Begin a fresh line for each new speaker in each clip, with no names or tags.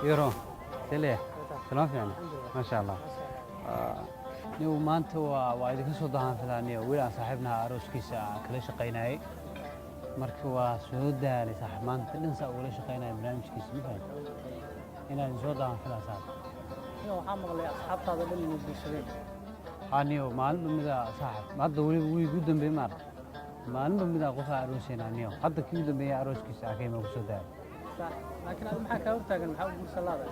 يرون تليه سلام يعني ما شاء الله نيو مانتا وإذا كسو دهان فلانيو ويلا صاحبنا أروسكيسا كلا شقيناي مركوا سودا لصاحب مانتا ننسى ولا شقيناي برنامج كيس مفهم هنا نسو دهان فلا صاحب
نيو حامق لي أصحاب هذا اللي بيشترين
نيو معلم بمدا صاحب ما دولي ويقدم بمار معلم بمدا قصة أروسينا نيو حتى كيو دم بيا أروسكيسا كيما بسودا
صح لكن أنا محاك أورتاك محاول أقول سلادة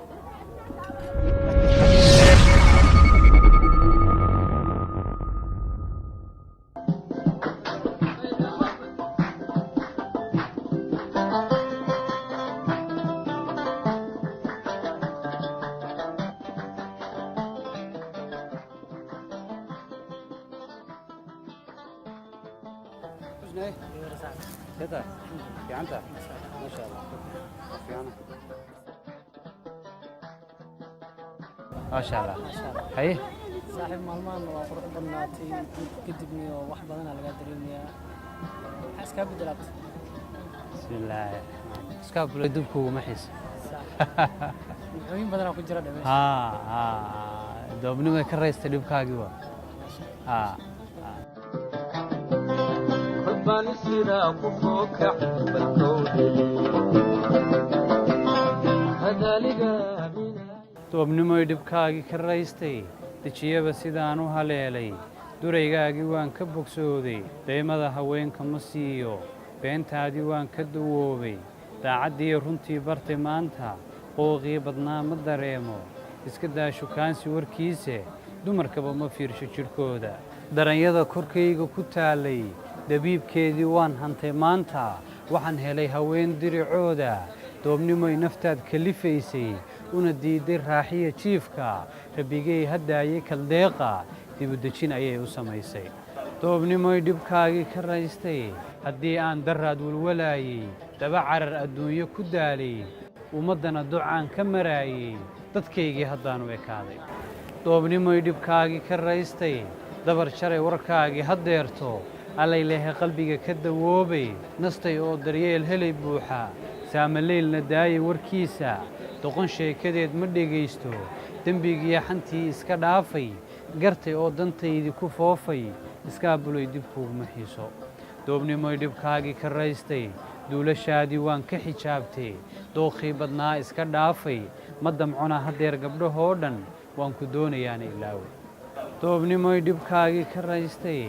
كده في عنده ما شاء الله في عنده ما شاء الله هاي
صاحب مالمان وقروح بناتي كدبني وواحد بدنا على قدريني حس كاب دلات
بسم الله سكاب لدبكو محيس
مين بدنا كجرا دمش
دوبنimo Raystay Dhibkaagii
بان سيدا كفوكع بالكودي هذا لقى
Doobnimo Dhibkaagii Raystay Dejiyaba sidaan haleelay Duraygaagii waan ka bogsooday Daymada Haweenka ma siiyo Beentaadii waan ka dawoobay Daacadiyo runtii bartay Maanta Qooqii badnaa ma dareemo Iska Daa shukaansi warkiise Dumarkaba ma fiirsho jidhkooda Daranyadio korkayga ku taallay Dabiibkeedii waan hantay Maanta waxan helay haween diricooda Doobnimo naftaad kalifaysay una diiday raaxiya jiifka rabigay hadaayay kaldeeqa dib u dejin ayay u samaysay Doobnimo Dhibkaagii Raystay haddii aan daraad walwalaayay daba carar adduunyo ku daalay Ummadana Doc aan ka maraayay dadkaygii haddaan u ekaaday Doobnimo Dhibkaagii Raystay dabar sharay warkaagii hadeerto alaylehe qalbiga ka dawoobay nastay oo daryeel helay buuxa saamaleelna daayay warkiisa doqon sheekadeed ma dhegaysto dambigiya xantii iska dhaafay gartay oo dantaydii ku foofay iska bulay dibkuuma xiiso Doobnimo Dhibkaagii Raystay duulashaadii waan ka xijaabtay dooqii badnaa iska dhaafay ma damcona hadeer gabdhahoo dhan waan ku doonayaana ilaaway Doobnimo Dhibkaagii Raystay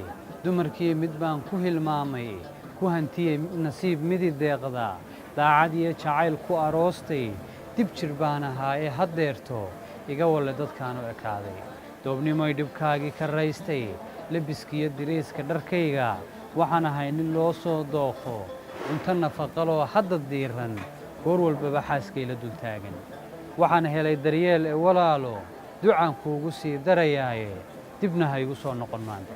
dumarkii mid baan ku hilmaamay ku hantiyay nasiib midi deeqda daacadiyo jacayl ku aroostay dib jir baan ahaa ee hadeerto iga wale dadkaan u ekaaday Doobnimo Dhibkaagii Raystay labiskiyo direyska dharkayga waxaan ahay nin loo soo dooqo cunto nafaqo hadda diiran goor walba xaaskayla dul taagan waxaan helay daryeel walaalo ducaan kuugu sii darayaaye dibna ha igu soo noqon maanta